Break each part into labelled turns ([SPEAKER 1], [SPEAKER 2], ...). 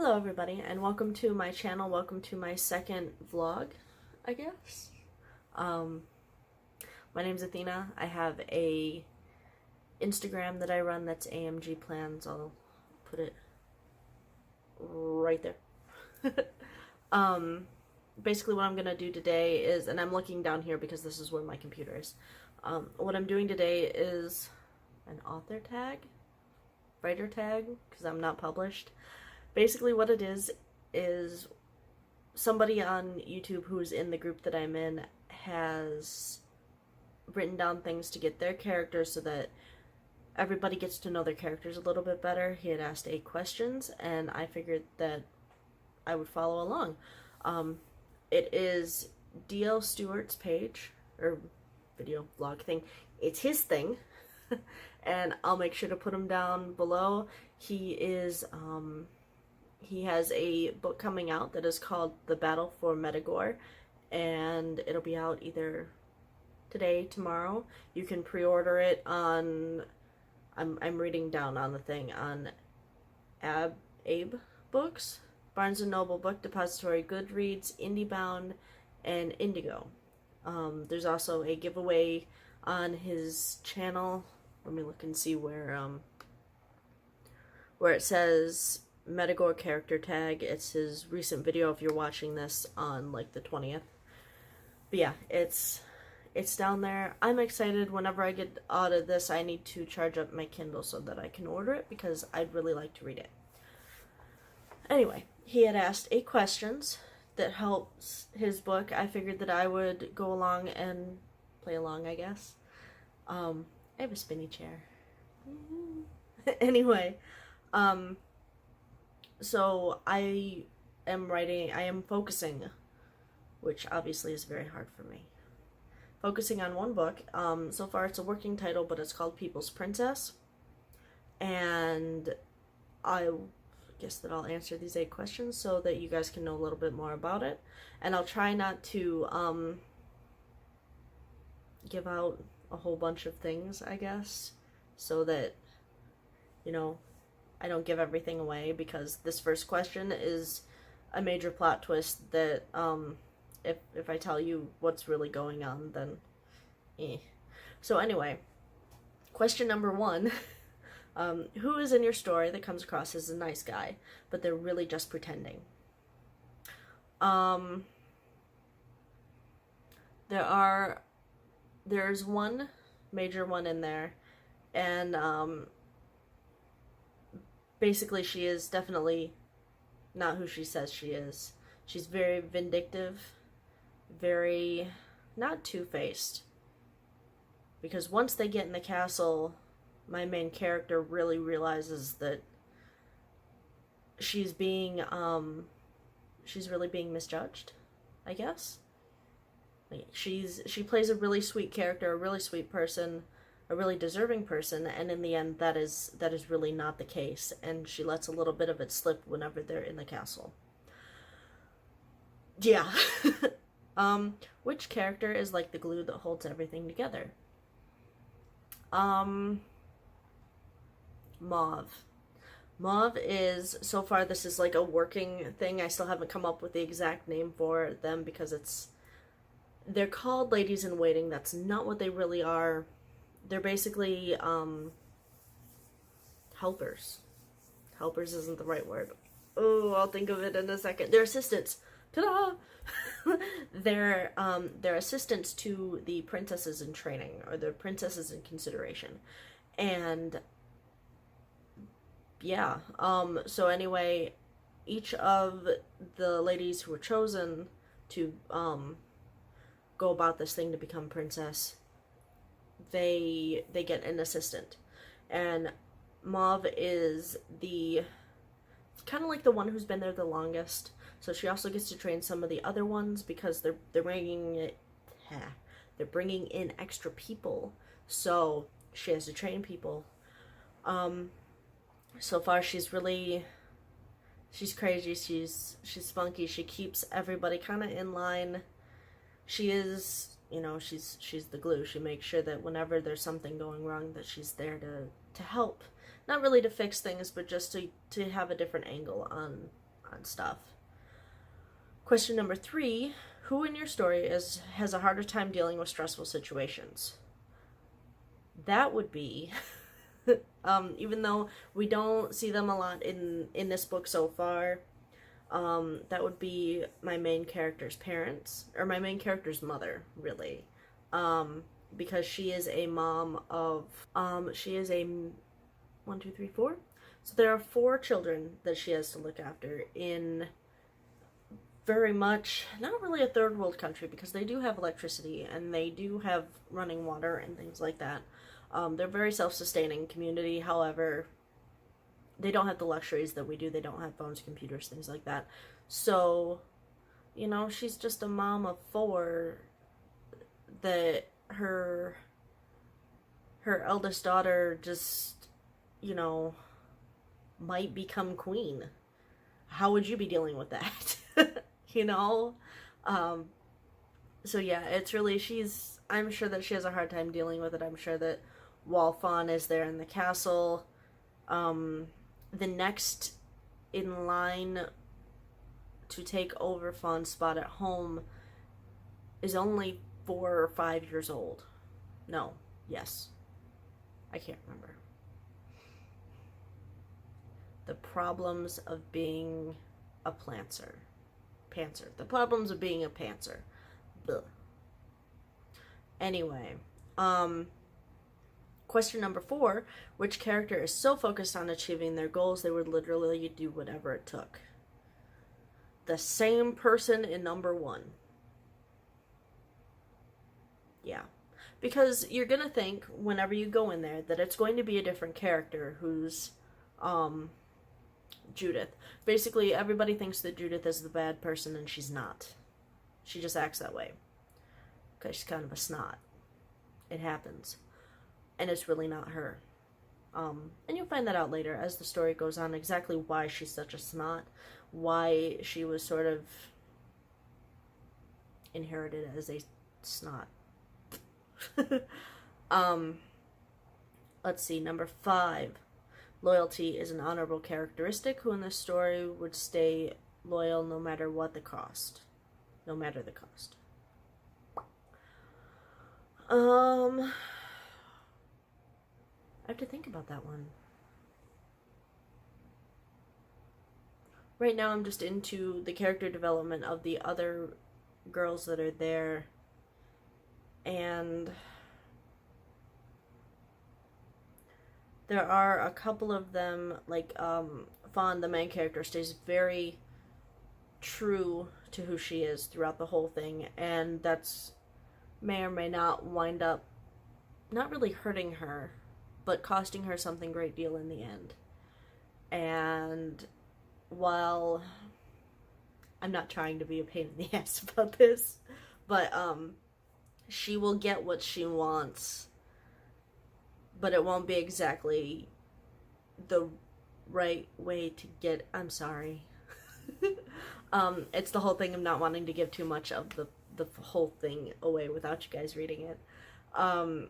[SPEAKER 1] Hello everybody, and welcome to my channel. Welcome to my second vlog, I guess. My name's Athena. I have a Instagram that I run that's AMG Plans. I'll put it right there. Basically what I'm gonna do today is, and I'm looking down here because this is where my computer is. What I'm doing today is an author tag, writer tag, because I'm not published. Basically what it is somebody on YouTube who's in the group that I'm in has written down things to get their characters so that everybody gets to know their characters a little bit better. He had asked 8 questions, and I figured that I would follow along. It is DL Stewart's page, or video vlog thing. It's his thing, and I'll make sure to put him down below. He has a book coming out that is called The Battle for Medagore, and it'll be out either today, tomorrow. You can pre-order it on, I'm reading down on the thing, on Abe Books, Barnes & Noble Book Depository, Goodreads, IndieBound, and Indigo. There's also a giveaway on his channel. Let me look and see where it says Medagore character tag. It's his recent video if you're watching this on like the 20th. But yeah, it's down there. I'm excited. Whenever I get out of this, I need to charge up my Kindle so that I can order it because I'd really like to read it. Anyway, he had asked 8 questions that helps his book. I figured that I would go along and play along, I guess. I have a spinny chair. Anyway, so I am focusing, which obviously is very hard for me. Focusing on one book. So far it's a working title, but it's called People's Princess. And I guess that I'll answer these 8 questions so that you guys can know a little bit more about it. And I'll try not to give out a whole bunch of things, I guess, so that, you know, I don't give everything away, because this first question is a major plot twist that if I tell you what's really going on, then So anyway, question number 1. Who is in your story that comes across as a nice guy, but they're really just pretending? There's one major one in there, and basically she is definitely not who she says she is. She's very vindictive, very not two-faced, because once they get in the castle, my main character really realizes that she's really being misjudged, I guess. Like, she plays a really sweet character, a really sweet person, a really deserving person, and in the end that is really not the case, and she lets a little bit of it slip whenever they're in the castle. Yeah. Which character is like the glue that holds everything together? Mauve. Mauve is, so far this is like a working thing. I still haven't come up with the exact name for them because they're called ladies in waiting. That's not what they really are. They're basically helpers. Helpers isn't the right word. Oh, I'll think of it in a second. They're assistants. Ta-da! They're assistants to the princesses in training, or the princesses in consideration. And yeah, so anyway, each of the ladies who were chosen to go about this thing to become princess, they get an assistant. And Mauve is kind of like the one who's been there the longest. So she also gets to train some of the other ones because they're bringing in extra people. So she has to train people. So far she's crazy, she's spunky, she keeps everybody kind of in line. She is, you know, she's the glue. She makes sure that whenever there's something going wrong, that she's there to help. Not really to fix things, but just to have a different angle and stuff. Question number 3, who in your story has a harder time dealing with stressful situations? That would be, even though we don't see them a lot in this book so far, that would be my main character's parents, or my main character's mother, really. Because she is a mom of, she is a 1, 2, 3, 4. So there are 4 children that she has to look after in very much, not really a third world country, because they do have electricity and they do have running water and things like that. They're very self-sustaining community, however, they don't have the luxuries that we do. They don't have phones, computers, things like that. So, you know, she's just a mom of 4 that her eldest daughter just, you know, might become queen. How would you be dealing with that? You know? So yeah, it's really, I'm sure that she has a hard time dealing with it. I'm sure that while Fawn is there in the castle, the next in line to take over Fawn's spot at home is only 4 or 5 years old. No. Yes. I can't remember. The problems of being a pantser. The problems of being a pantser. Ugh. Anyway, question number 4, which character is so focused on achieving their goals they would literally do whatever it took? The same person in number 1. Yeah. Because you're gonna think, whenever you go in there, that it's going to be a different character who's, Judith. Basically, everybody thinks that Judith is the bad person, and she's not. She just acts that way. Because she's kind of a snot. It happens. And it's really not her. And you'll find that out later as the story goes on, exactly why she's such a snot. Why she was sort of inherited as a snot. Let's see, number 5. Loyalty is an honorable characteristic. Who in this story would stay loyal no matter what the cost? No matter the cost. I have to think about that one. Right now I'm just into the character development of the other girls that are there. And there are a couple of them, like, Fawn, the main character, stays very true to who she is throughout the whole thing, and that's may or may not wind up not really hurting her, but costing her something great deal in the end. And while I'm not trying to be a pain in the ass about this, but, she will get what she wants, but it won't be exactly the right way to get, I'm sorry. It's the whole thing of not wanting to give too much of the whole thing away without you guys reading it. Fawn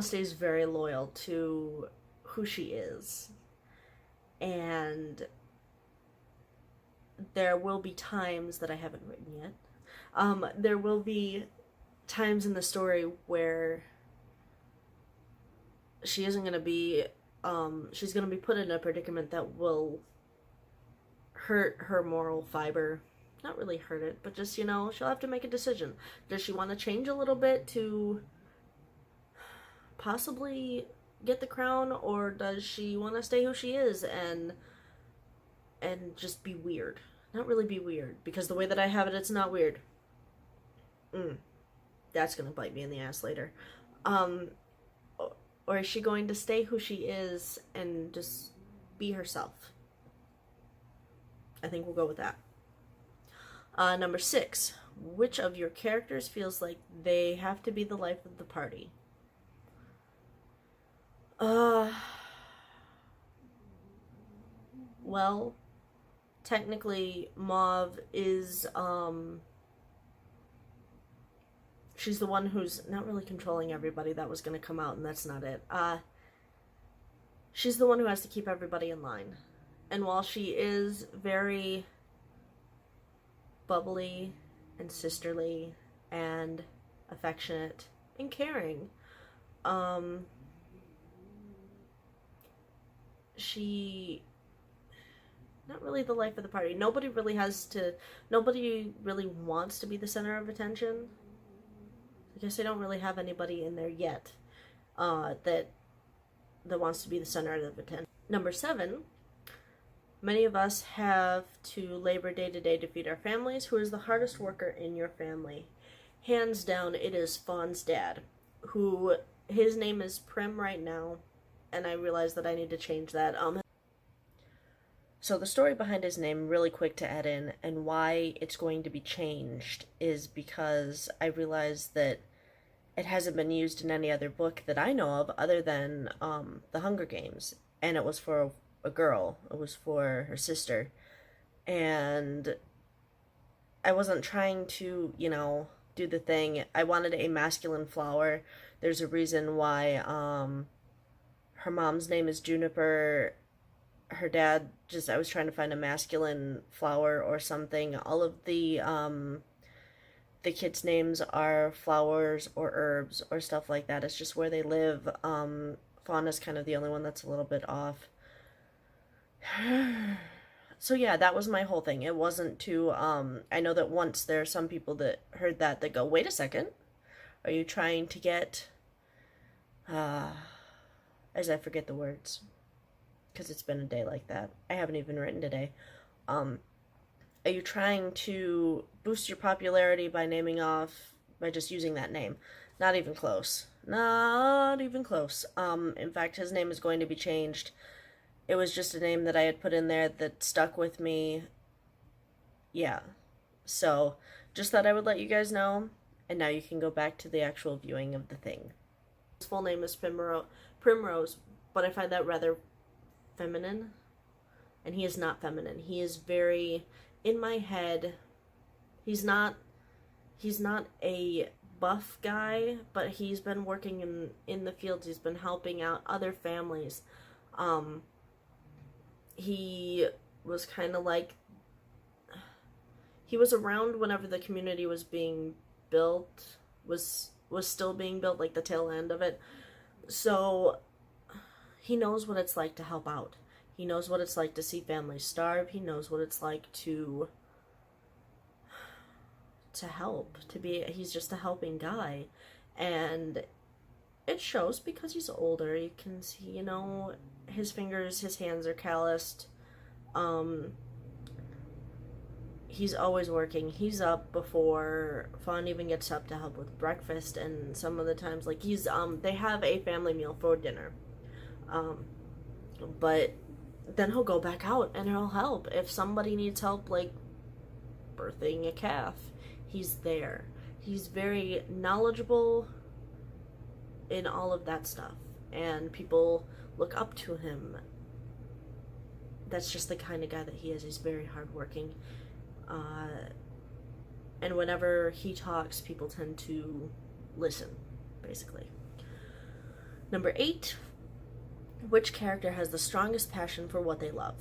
[SPEAKER 1] stays very loyal to who she is. And there will be times that I haven't written yet. There will be times in the story where she isn't going to be, she's going to be put in a predicament that will hurt her moral fiber. Not really hurt it, but just, you know, she'll have to make a decision. Does she want to change a little bit to possibly get the crown, or does she want to stay who she is and just be weird? Not really be weird, because the way that I have it, it's not weird. That's gonna bite me in the ass later. Or is she going to stay who she is and just be herself? I think we'll go with that. Number 6. Which of your characters feels like they have to be the life of the party? Well, technically, Mauve is, she's the one who's not really controlling everybody. That was going to come out, and that's not it. She's the one who has to keep everybody in line. And while she is very bubbly and sisterly and affectionate and caring, she not really the life of the party. Nobody really wants to be the center of attention. I guess they don't really have anybody in there yet that wants to be the center of attention. Number 7, many of us have to labor day to day to feed our families. Who is the hardest worker in your family? Hands down, it is Fawn's dad, who, his name is Prim right now, and I realized that I need to change that. So the story behind his name, really quick to add in, and why it's going to be changed, is because I realized that it hasn't been used in any other book that I know of other than The Hunger Games, and it was for a girl. It was for her sister, and I wasn't trying to, do the thing. I wanted a masculine flower. There's a reason why her mom's name is Juniper. Her dad, I was trying to find a masculine flower or something. All of the kids' names are flowers or herbs or stuff like that. It's just where they live. Fawn is kind of the only one that's a little bit off. So yeah, that was my whole thing. It wasn't to, I know that once there are some people that heard that go, wait a second, are you trying to get, as I forget the words, because it's been a day like that. I haven't even written today. Are you trying to boost your popularity by by just using that name? Not even close. Not even close. In fact, his name is going to be changed. It was just a name that I had put in there that stuck with me. Yeah. So, just thought I would let you guys know, and now you can go back to the actual viewing of the thing. His full name is Primrose, but I find that rather feminine, and he is not feminine. He is very, in my head, he's not a buff guy, but he's been working in the fields. He's been helping out other families. He was kind of like, he was around whenever the community was being built, was still being built, like the tail end of it. So he knows what it's like to help out. He knows what it's like to see families starve. He knows what it's like to help, he's just a helping guy. And it shows because he's older. You can see, his fingers, his hands are calloused. He's always working. He's up before Fawn even gets up to help with breakfast, and some of the times, like, they have a family meal for dinner. But then he'll go back out and he'll help. If somebody needs help, like birthing a calf, he's there. He's very knowledgeable in all of that stuff, and people look up to him. That's just the kind of guy that he is. He's very hardworking. And whenever he talks, people tend to listen, basically. Number 8, which character has the strongest passion for what they love?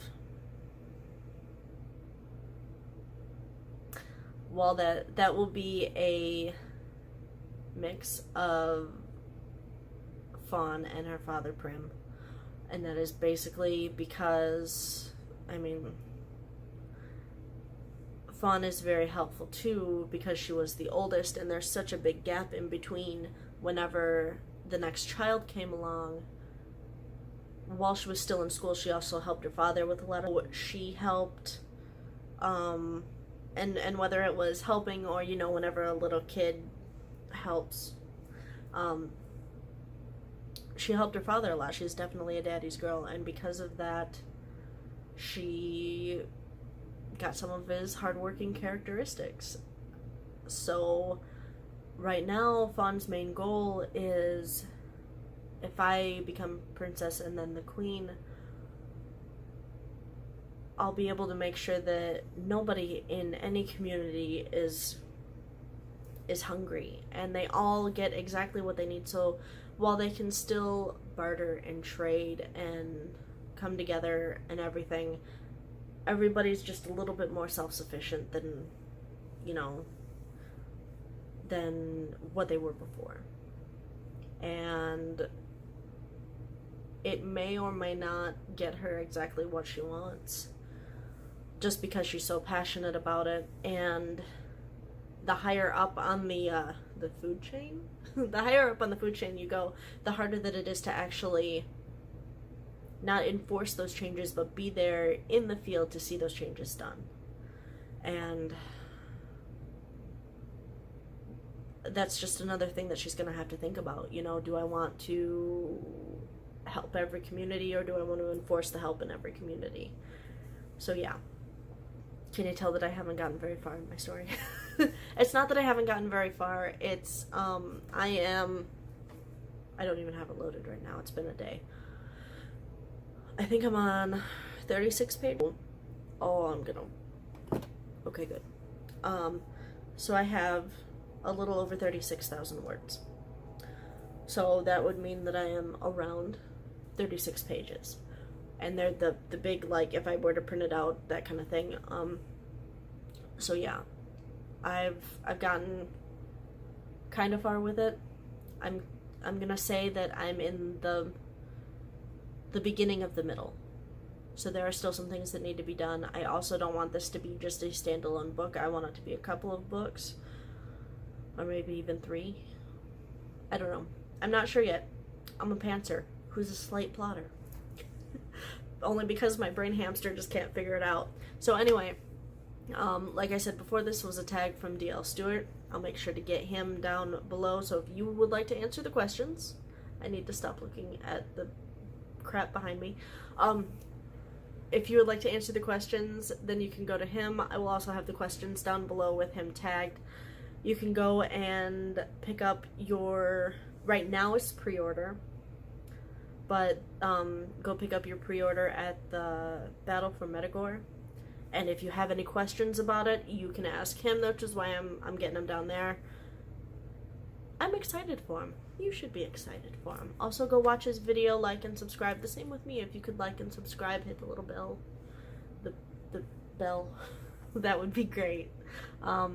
[SPEAKER 1] Well, that will be a mix of Fawn and her father Prim. And that is basically because, Fawn is very helpful too, because she was the oldest, and there's such a big gap in between whenever the next child came along. While she was still in school, she also helped her father with a lot of what she helped. And whether it was helping or, whenever a little kid helps, she helped her father a lot. She's definitely a daddy's girl, and because of that, she got some of his hardworking characteristics. So right now, Fawn's main goal is, if I become princess and then the queen, I'll be able to make sure that nobody in any community is hungry, and they all get exactly what they need. So while they can still barter and trade and come together and everything, everybody's just a little bit more self-sufficient than, you know, than what they were before. And it may or may not get her exactly what she wants, just because she's so passionate about it. And the higher up on the food chain, the higher up on the food chain you go, the harder that it is to actually not enforce those changes, but be there in the field to see those changes done. And that's just another thing that she's going to have to think about. You know, do I want to help every community, or do I want to enforce the help in every community? So yeah. Can you tell that I haven't gotten very far in my story? It's not that I haven't gotten very far. It's, I don't even have it loaded right now. It's been a day. I think I'm on 36 pages. Oh, okay, good. So I have a little over 36,000 words. So that would mean that I am around 36 pages. And they're the big, like, if I were to print it out, that kind of thing. So yeah, I've gotten kind of far with it. I'm gonna say that I'm in the beginning of the middle. So there are still some things that need to be done. I also don't want this to be just a standalone book. I want it to be a couple of books, or maybe even 3. I don't know. I'm not sure yet. I'm a pantser who's a slight plotter. Only because my brain hamster just can't figure it out. So anyway, like I said before, this was a tag from DL Stewart. I'll make sure to get him down below. So if you would like to answer the questions, I need to stop looking at the crap behind me. If you would like to answer the questions, then you can go to him. I will also have the questions down below with him tagged. You can go and pick up your, right now it's pre-order, but go pick up your pre-order at the Battle for Metagore. And if you have any questions about it, you can ask him, which is why I'm getting him down there. I'm excited for him. You should be excited for him. Also, go watch his video, like and subscribe. The same with me. If you could like and subscribe, hit the little bell. The bell. That would be great. I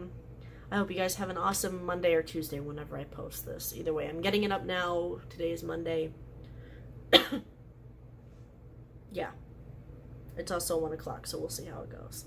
[SPEAKER 1] hope you guys have an awesome Monday or Tuesday whenever I post this. Either way, I'm getting it up now. Today is Monday. Yeah. It's also 1 o'clock, so we'll see how it goes.